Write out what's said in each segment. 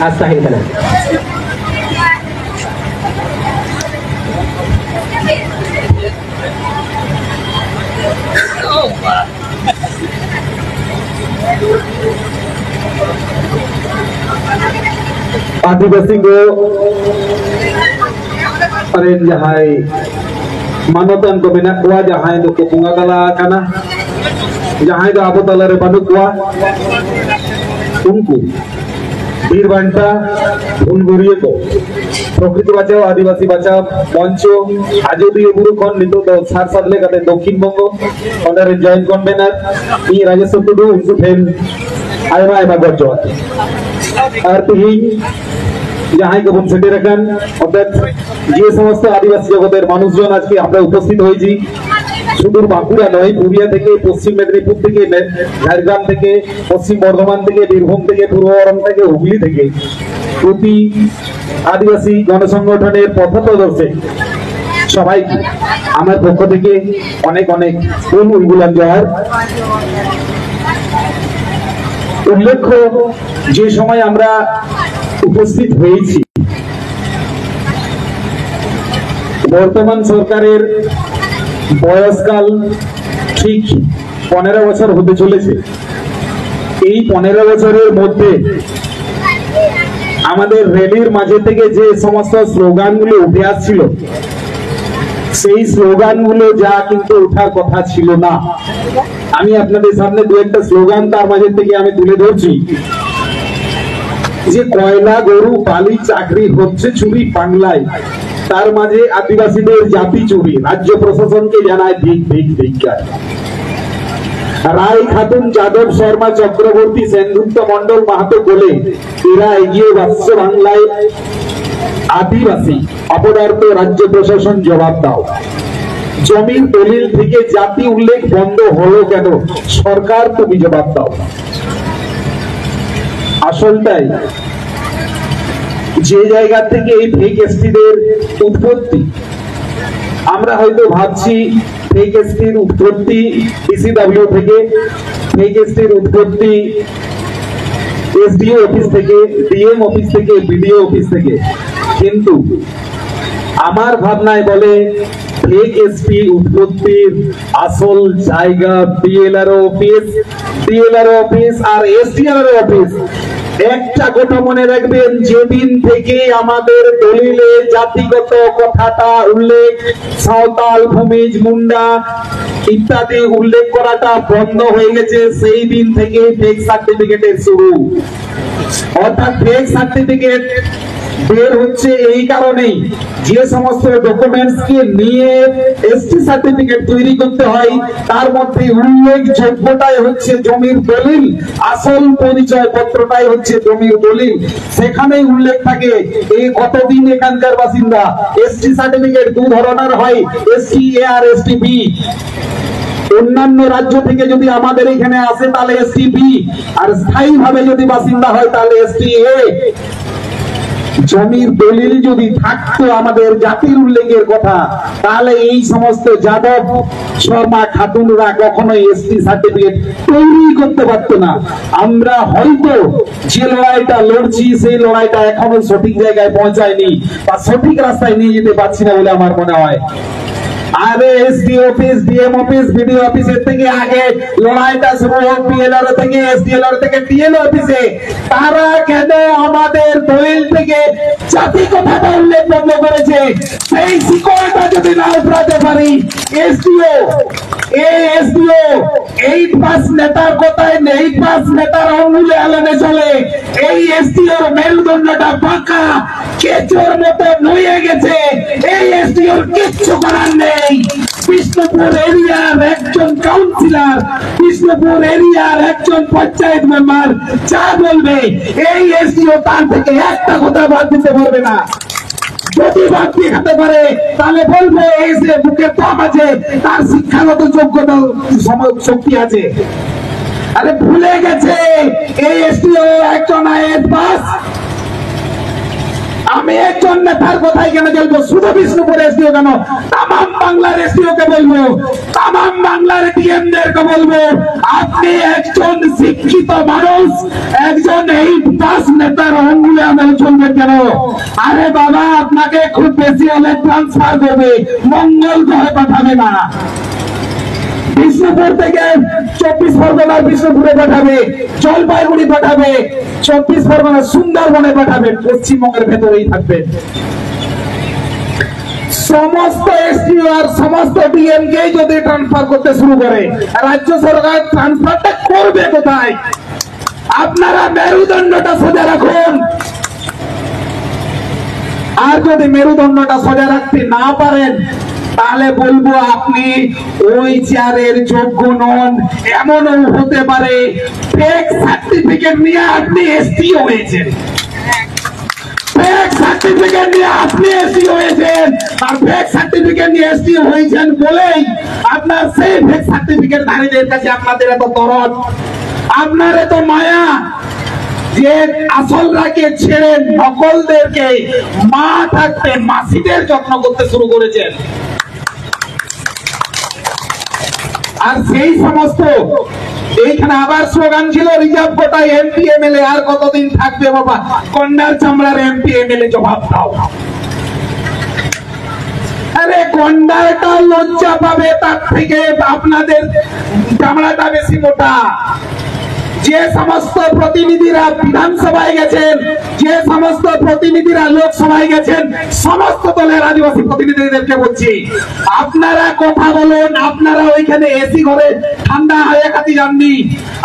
Astaghfirullah. आदिवासी को अरेन जहाय मानोतन को बिना कुआ जहाय तो कुंगा गला काना जहाय तो आपो तलरे बनु कुआ उनको बीरबांटा भूलगुरिये को प्रकृति बचाओ आदिवासी बचाओ मंचो आजोदीय बुरु खन नितो तो सार सादले कते दक्षिण बंग ओनारे जॉइंट कन्वेनर इ राजेश्वर टुडू उनको फेन आयमा आयमा गजो और तिहिन जहां को बन सेटे रखन অর্থাৎ যে সমস্ত আদিবাসী জগতের মানুষজন আজকে আমরা উপস্থিত হয়েছি সুদূর বাঁকুড়া নয় পুরিয়া থেকে পশ্চিম মেদিনীপুর থেকে ঝাড়গ্রাম থেকে পশ্চিম বর্ধমান থেকে বীরভূম থেকে পূর্ব বর্ধমান থেকে হুগলি থেকে প্রতি আদিবাসী গণসংগঠনের পথপ্রদর্শক সবাই আমার পক্ষ থেকে অনেক অনেক ফুল উলগুলান জোহার। উল্লেখ্য যে সময় আমরা উপস্থিত হয়েছি বর্তমান সরকারের বয়সকাল ঠিক 15 বছর হতে চলেছে। এই 15 বছরের মধ্যে আমাদের র্যালির মাঝে থেকে যে সমস্ত স্লোগানগুলো উঠে আসছিল সেই স্লোগানগুলো যা কিন্তু ওঠার কথা ছিল না। আমি আপনাদের সামনে দু একটা স্লোগান তার মাঝে থেকে আমি তুলে ধরছি যে কয়লা গরু বালি চাকরি হচ্ছে চুরি বাংলায়, তার মাঝে আদিবাসীদের জাতি চুরি, রাজ্য প্রশাসনকে জানায় ধিক ধিক ধিক্কার। রায় খাতুন যাদব শর্মা চক্রবর্তী সেনগুপ্ত মন্ডল মাহাতো বলে এরা এগিয়ে যাচ্ছে বাংলায়, আদিবাসী অপদার্থ রাজ্য প্রশাসন জবাব দাও। জমির দলিল থেকে জাতি উল্লেখ বন্ধ হলো কেন, সরকার তুমি জবাব দাও। আসলটাই যে জায়গা থেকে এই ফেক এসটিদের উৎপত্তি, আমরা হয়তো ভাবছি ফেক এসটির উৎপত্তি পিসিডব্লিউ থেকে, ফেক এসটির উৎপত্তি এসডিও অফিস থেকে, ডিএম অফিস থেকে, বিডিও অফিস থেকে, কিন্তু আমার ভাবনায় বলে ফেক এসপি উৎপত্তির আসল জায়গা বিএলআরও অফিস আর এসডিআরও অফিস। একটা কথা মনে রাখবেন, যেদিন থেকে আমাদের দলিলে জাতিগত কথাটা উল্লেখ, সাঁওতাল, ভূমিজ, মুন্ডা ইত্যাদি উল্লেখ করাটা বন্ধ হয়ে গেছে, সেই দিন থেকে ফেক সার্টিফিকেটের শুরু। অর্থাৎ ফেক সার্টিফিকেট বের হচ্ছে এই কারণেই, যে সমস্ত ডকুমেন্টস কে নিয়ে এসটি সার্টিফিকেট তৈরি করতে হয় তার মধ্যে উল্লেখযোগ্যটাই হচ্ছে জমির দলিল, আসল পরিচয় পত্রটাই হচ্ছে জমির দলিল। সেখানেই উল্লেখ থাকে এই কতদিন এখানকার বাসিন্দা। এসটি সার্টিফিকেট দু ধরনের হয়, এসটি এ আর এসটি বি। অন্যান্য রাজ্য থেকে যদি আমাদের এখানে আসে তাহলে এসটি বি, আর স্থায়ী ভাবে যদি বাসিন্দা হয় তাহলে এসটি এ। জমির দলিল যদি থাকতো আমাদের জাতির উল্লেখের কথা, তাহলে এই সমস্ত যাদব শর্মা খাতুনরা কখনোই এসটি সার্টিফিকেট তৈরি করতে পারতো না। আমরা হয়তো যে লড়াইটা লড়ছি সেই লড়াইটা এখনো সঠিক জায়গায় পৌঁছায়নি বা সঠিক রাস্তায় নিয়ে যেতে পারছি না বলে আমার মনে হয়। আরে SD office, DM office, BDO অফিসের থেকে আগে লড়াইটা শুরু হোক বিএলআরও থেকে, এসডিএলআরও থেকে ডিএলও অফিসে। তারা কেন আমাদের দলিল থেকে জাতি কথাটা উল্লেখ বন্ধ করেছে? সেই শিকড়টা যদি না উপড়াতে পারি, এসডিও এসডিও 8 পাস নেতার কথায় 8 পাস নেতার অঙ্গুলে আলাদা চলে। এই এসডিওর মেরুদণ্ডটা বাঁকা কেচোর মতো নুয়ে গেছে। এই এসডিওর কিচ্ছু করার নেই। বিষ্ণুপুর এরিয়ার একজন কাউন্সিলর, বিষ্ণুপুর এরিয়ার একজন পঞ্চায়েত মেম্বার যা বলবে এই এসডিও তার থেকে একটা কথা বাদ দিতে পারবে না। যদি বাদ দিয়ে খেতে পারে তাহলে বলবো এই যে বুকের দম আছে, তার শিক্ষাগত যোগ্যতা শক্তি আছে। আরে ভুলে গেছে এই এসডিও একজন আইএস পাস। আমি একজন নেতার কথাই কেন বলবো, শুধু বিষ্ণুপুর এসডিও কেন, তাম বাংলার এসডিও কে বলবো, তাম বাংলার ডিএম দেরকে বলবো, আপনি একজন শিক্ষিত মানুষ, একজন এই পাস নেতার অঙ্গুলে করছেন কেন? আরে বাবা, আপনাকে খুব বেশি হলে ট্রান্সফার করবে, মঙ্গল গ্রহে পাঠাবে না। বিষ্ণুপুর থেকে 24 পরগনার বিষ্ণুপুরে পাঠাবে, জলপাইগুড়ি পাঠাবে, 24 পরগনার সুন্দরবনে পাঠাবে, পশ্চিমবঙ্গের ভেতরেই থাকবেন। সমস্ত এসডিও আর সমস্ত ডিএম কে যদি ট্রান্সফার করতে শুরু করে, রাজ্য সরকার ট্রান্সফারটা করবে কোথায়? আপনারা মেরুদণ্ডটা সোজা রাখুন। আর যদি মেরুদণ্ডটা সোজা রাখতে না পারেন, তাহলে বলবো আপনি ওই চেয়ারের যোগ্য নন। এমনও হতে পারে ফেক সার্টিফিকেট নিয়ে আপনি এসডিও হয়েছেন, ফেক সার্টিফিকেট নিয়ে আপনি এসডিও হয়েছেন, আর ফেক সার্টিফিকেট নিয়ে এসডিও হয়েছেন বলেই আপনার সেই ফেক সার্টিফিকেট ধারীদের কাছে আপনাদের এত দরদ, আপনার এত মায়া, যে আসলরাকে ছেড়ে নকলদেরকে মা থাকতে মাসিদের যত্ন করতে শুরু করেছেন। আর সেই সমস্ত এইখানে আবার স্লোগান ছিল রিজার্ভ কোটায় এমপি এমএলএ, আর কতদিন থাকবে বাবা? কন্যার চামড়ার এমপি এমএলএ জবাব দাও। আরে কন্যাটা লজ্জা পাবে তার থেকে আপনাদের চামড়াটা বেশি মোটা। যে সমস্ত প্রতিনিধিরা বিধানসভায় গেছেন, যে সমস্ত প্রতিনিধিরা লোকসভায় গেছেন, সমস্ত দলের আদিবাসী প্রতিনিধিদেরকে বলছি, আপনারা কথা বলুন। আপনারা ওইখানে এসি ঘরে ঠান্ডা হয়ে খাতি যাননি,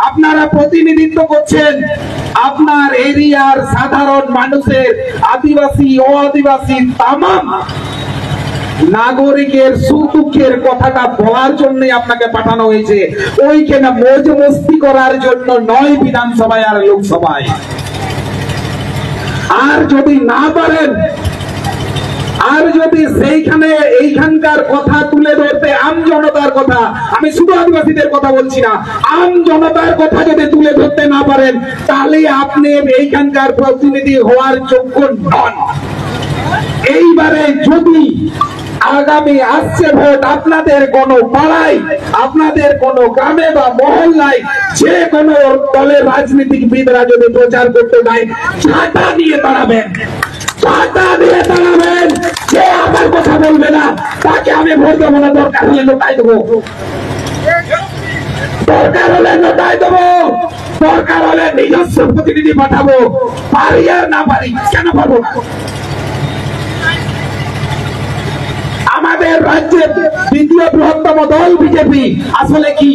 আপনারা প্রতিনিধিত্ব করছেন আপনার এরিয়ার সাধারণ মানুষের, আদিবাসী ও আদিবাসী তামাম নাগরিকের সুখ দুঃখের কথাটা বলার জন্যই আপনাকে পাঠানো হয়েছে, ওইখানে মৌজ মস্তি করার জন্য নয়, বিধানসভায় আর লোকসভায়। আর যদি না পারেন, আর যদি সেইখানে এইখানকার কথা তুলে ধরতে, আম জনতার কথা, আমি শুধু আদিবাসীদের কথা বলছি না, আম জনতার কথা যদি তুলে ধরতে না পারেন, তাহলে আপনি এইখানকার প্রতিনিধি হওয়ার যোগ্য নন। এইবারে যদি আগামী আসছে ভোট, আপনাদের কোন পাড়ায়, আপনাদের কোন গ্রামে বা মহল্লায় যে কোন দলের রাজনীতিবিদরা যদি প্রচার করতে যায়, ছাতা নিয়ে দাঁড়াবেন, ছাতা দিয়ে দাঁড়াবেন। যে আমার কথা বলবে না তাকে আমি ভোট দেবো না, দরকার হলে নোটাই দেবো, দরকার হলে নোটাই দেবো, দরকার হলে নিজস্ব প্রতিনিধি পাঠাবো। পারি আর না পারি, কেন পারবো না? আমাদের রাজ্যের দ্বিতীয় বৃহত্তম দল বিজেপি আসলে কি?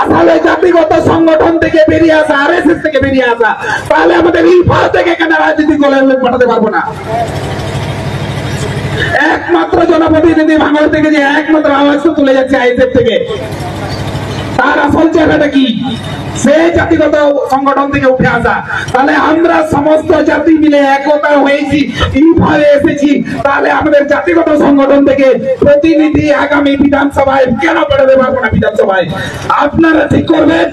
আসলে জাতিগত সংগঠন থেকে বেরিয়ে আসা, আরএসএস থেকে বেরিয়ে আসা। তাহলে আমাদের ইম্ফল থেকে কেন রাজনীতি দলের লোক পাঠাতে পারবো না? একমাত্র জনপ্রতিনিধি ভাঙড় থেকে যে একমাত্র আওয়াজ তুলে যাচ্ছে আইএসএফ থেকে, তার আসল চেহারাটা কি? সেই জাতিগত সংগঠন থেকে উঠে আসা। তাহলে আমরা সমস্ত জাতি মিলে একতা হয়েছি, ইম্ফলে এসেছি, তাহলে আমাদের জাতিগত সংগঠন থেকে প্রতিনিধি আগামী বিধানসভায় কেন পাঠাতে পারবো না? বিধানসভায় আপনারা ঠিক করবেন,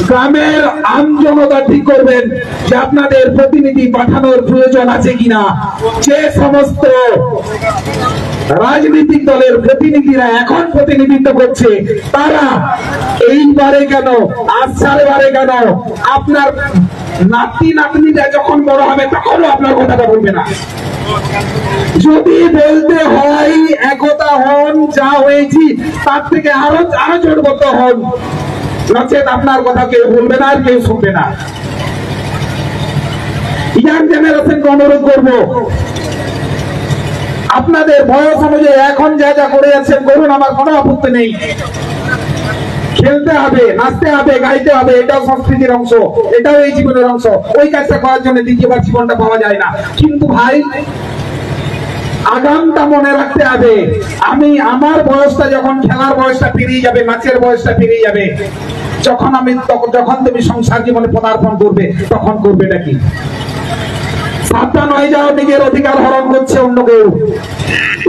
গ্রামের আম জনতা ঠিক করবেন যে আপনাদের প্রতিনিধি পাঠানোর প্রয়োজন আছে কিনা। যে সমস্ত রাজনৈতিক দলের প্রতিনিধিরা এখন প্রতিনিধিত্ব করছে, তারা এইবারে কেন, সারেবারে কেন, আপনার নাতি নাতনিটা যখন বড় হবে তখনও আপনার কথাটা বলবে না। যদি বলতে হয় একতা হন, যা হয়েছি তার থেকে আরো জোরবদ্ধ হন, নচেত আপনার কথা কেউ বলবে না আর কেউ শুনবে না। ইয়াং জেনারেশনকে অনুরোধ করবো, আপনাদের বয়স অনুযায়ী এখন যা যা করে যাচ্ছেন করুন, আমার কোনো আপত্তি নেই। খেলতে হবে, নাচতে হবে, গাইতে হবে, এটাও সংস্কৃতির অংশ, এটাও এই জীবনের অংশ। ওই কাজটা করার জন্য দ্বিতীয়বার জীবনটা পাওয়া যায় না। কিন্তু ভাই, আগামটা মনে রাখতে হবে। আমি আমার বয়সটা যখন, খেলার বয়সটা পেরিয়ে যাবে, নাচের বয়সটা পেরিয়ে যাবে, যখন তুমি সংসার জীবনে পদার্পণ করবে, তখন করবেটা কি? সাবধান হয়ে যাও, নিজের অধিকার হরণ করছে অন্য কেউ,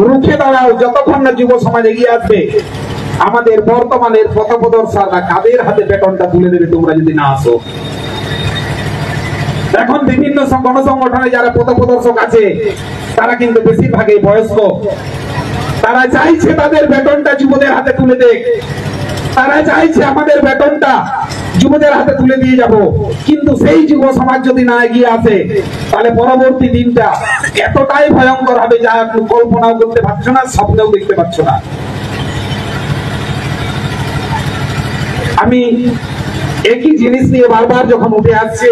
রুখে দাঁড়াও। যতক্ষণ না যুব সমাজ এগিয়ে আসবে, আমাদের বর্তমানের পথপ্রদর্শকরা কাদের হাতে বেতনটা তুলে দেবে তোমরা যদি না আসো। এখন বিভিন্ন গণসংগঠনে যারা পথপ্রদর্শক আছে, তারা কিন্তু বেশিরভাগই বয়স্ক। তারা চাইছে তাদের বেতনটা যুবদের হাতে তুলে দেখ। তারা চাইছে আমাদের বেতনটা যুবদের হাতে তুলে দিয়ে যাব, কিন্তু সেই যুব সমাজ যদি না এগিয়ে আসে তাহলে পরবর্তী দিনটা এতটাই ভয়ঙ্কর হবে যা কল্পনাও করতে পারছো না, স্বপ্নেও দেখতে পাচ্ছ না। আমি একই জিনিস নিয়ে বারবার যখন উঠে আসছে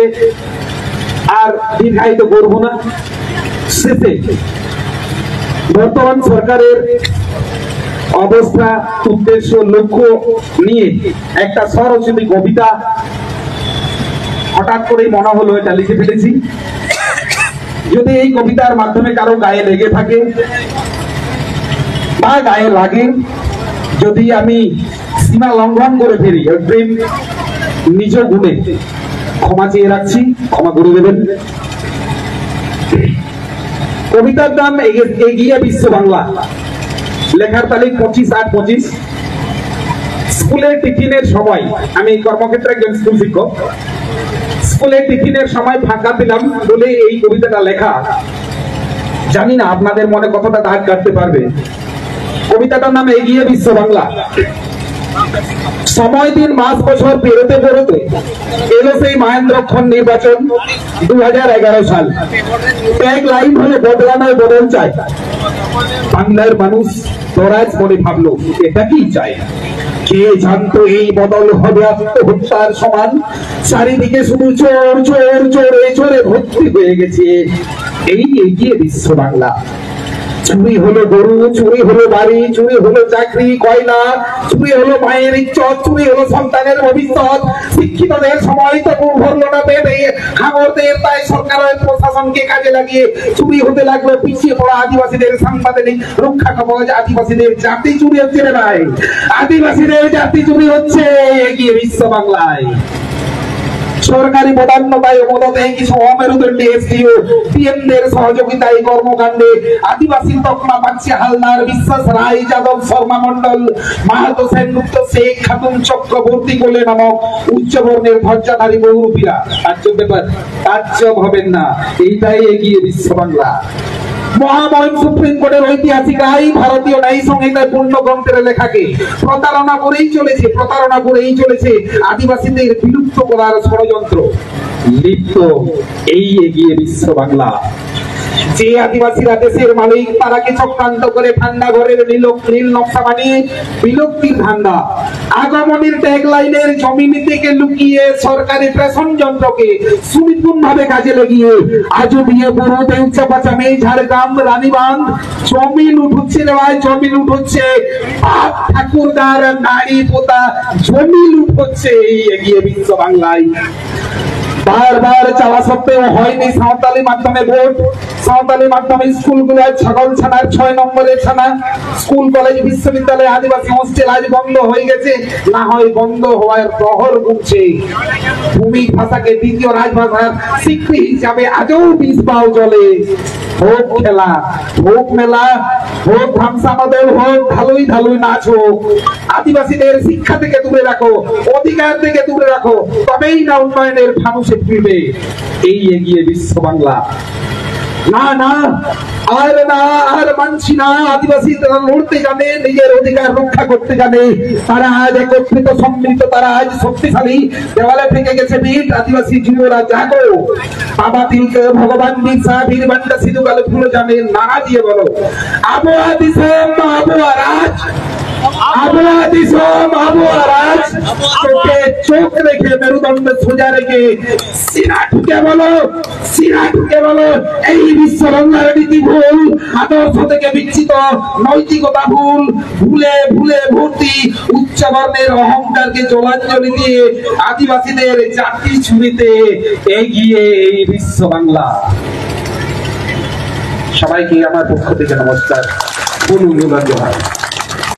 আর দীর্ঘায়িত করবো না, শেষে বর্তমান সরকারের অবস্থা, উদ্দেশ্য, লক্ষ্য নিয়ে একটা স্বরচিত কবিতা হঠাৎ করেই মনে হলো এটা লিখে ফেলেছি। যদি এই কবিতার মাধ্যমে কারো গায়ে লেগে থাকে বা গায়ে লাগে, যদি আমি সীমা লঙ্ঘন করে ফেলি, নিজ গুণে ক্ষমা চেয়ে রাখছি, ক্ষমা করে দেবেন। কবিতার নাম এগিয়ে বিশ্ব বাংলা, লেখার তারিখ 25/8/25। স্কুলের টিফিনের সময়, আমি কর্মক্ষেত্রে একজন স্কুল শিক্ষক, স্কুলের টিফিনের সময় ফাঁকা পেলাম বলে এই কবিতাটা লেখা। জানি না আপনাদের মনে কতটা দাগ কাটতে পারবে। কবিতাটার নাম এগিয়ে বিশ্ব বাংলা। সময় দিন মাস বছর পেরোতে পেরোতে এলো সেই মহেন্দ্রক্ষণ নির্বাচন 2011 সাল। ট্যাগ লাইন হলো বদলানোর বদল চাই। বাংলার মানুষ দরাজ মনে ভাবলো এটা কি চাই। কে জানতো এই বদল হবে আত্মহত্যার সমান। চারিদিকে শুধু চোর চোর চোরে চোরে ভর্তি হয়ে গেছে এই এগিয়ে বিশ্ব বাংলা। চুরি হলো গরু, চুরি হলো বাড়ি, চুরি হলো চাকরি, কয়লা, চুরি হলো মায়ের ইজ্জত, চুরি হলো সন্তানের ভবিষ্যৎ। শিক্ষিতদের সময় তো ভরলো না পেটে, খামরদের তাই সরকারের প্রশাসনকে কাজে লাগিয়ে চুরি হতে লাগলো পিছিয়ে পড়া আদিবাসীদের সাংবিধানিক রক্ষা কবচ। আদিবাসীদের জাতি চুরি হচ্ছে রে ভাই, আদিবাসীদের জাতি চুরি হচ্ছে এগিয়ে বিশ্ব বাংলায়। সরকারি পদান্নতায় মদতে কিছু অমেরুদণ্ডী এসডিও পিএমদের সহযোগিতায় কর্মকাণ্ডে আদিবাসী তকমা পাচ্ছে হালদার, বিশ্বাস রায়, যাদব, শর্মা মন্ডল, মাহাতো, সেনগুপ্ত, শেখ, খাতুন, চক্রবর্তী কোলে নামক উচ্চবর্ণের ধৈর্যধারী বহুরূপীরা। তাজ্জব ব্যাপার, তাজ্জব হবেন না, এইটাই এগিয়ে বিশ্ব বাংলা। মহামহিম সুপ্রিম কোর্টের ঐতিহাসিক রায় ভারতীয় ন্যায় সংহিতায় পূর্ণ গ্রন্থের লেখাকে প্রতারণা করেই চলেছে আদিবাসীদের বিলুপ্ত করার ষড়যন্ত্র লিপ্ত এই এগিয়ে বিশ্ব বাংলা। যে আদিবাসীরা দেশের মালিক তারাকে চক্রান্ত করে ঠান্ডা ঘরের নীল নকশা বানিয়ে বিলুপ্তির ধান্দা। আগমনের ট্যাগ লাইনের জমি থেকে লুকিয়ে সরকারি প্রেষণ যন্ত্রকে সুনিপুণ ভাবে কাজে লাগিয়ে আজও বিয়ে বড় দেউচা পাচামে ঝাড়গ্রাম রানীবাঁধ জমি লুট হচ্ছে রে ভাই, জমি লুট হচ্ছে। বাপ ঠাকুরদার নারী পোতা জমি লুট হচ্ছে এই এগিয়ে বিশ্ব বাংলায়। বারবার চাওয়া সত্ত্বেও হয়নি সাঁওতালি মাধ্যমে ভোট। সাঁওতালি মাধ্যমে স্কুলগুলো ছাগল ছানার 6 নম্বরের ছানা। স্কুল কলেজ বিশ্ববিদ্যালয় আদিবাসী হোস্টেল আজ বন্ধ হয়ে গেছে, না হয় বন্ধ হওয়ার প্রহর গুনছে। ভূমি ভাষাকে দ্বিতীয় রাজভাষার স্বীকৃতি হিসাবে আজও বিষ পাও চলে। হোক খেলা, হোক মেলা, হোক ধামসা মডেল, হোক ঢালুই ঢালুই নাচ হোক। আদিবাসীদের শিক্ষা থেকে দূরে রাখো, অধিকার থেকে দূরে রাখো, তবেই না উন্নয়নের ফানুষে ফিরবে এই এগিয়ে বিশ্ব বাংলা। না না আর মানছি না। আদিবাসী তারা লড়তে জানে, নিজের অধিকার রক্ষা করতে জানে। তারা আজ একত্রিত সম্মিলিত, তারা আজ শক্তিশালী। দেওয়ালে থেকে গেছে ভিত, আদিবাসী যুবরা জাগো। বাবা তিলকে ভগবান বিরসা বীর বান্ডা সিধু কালে ভুলে জানে, নারা দিয়ে বলো আবহাওয়া দিশম আবহাওয়া রাজ, আবহাওয়া দিশম আবহাওয়া রাজ। চোখে চোখ রেখে মেরুদণ্ড সোজা রেখে সিনা ঢুকে বলো, সিনা ঢুকে বলো এই বিশ্ব বাংলার নীতি ভুল, আদর্শ থেকে বিচ্ছিত, নৈতিকতা ভুল, ভুলে ভুলে ভর্তি। উচ্চবর্ণের অহংকারকে জলাঞ্জলি দিয়ে আদিবাসীদের জাতি ছুরিতে এগিয়ে এই বিশ্ব বাংলা। সবাইকে আমার পক্ষ থেকে নমস্কার, বলুন জোহার।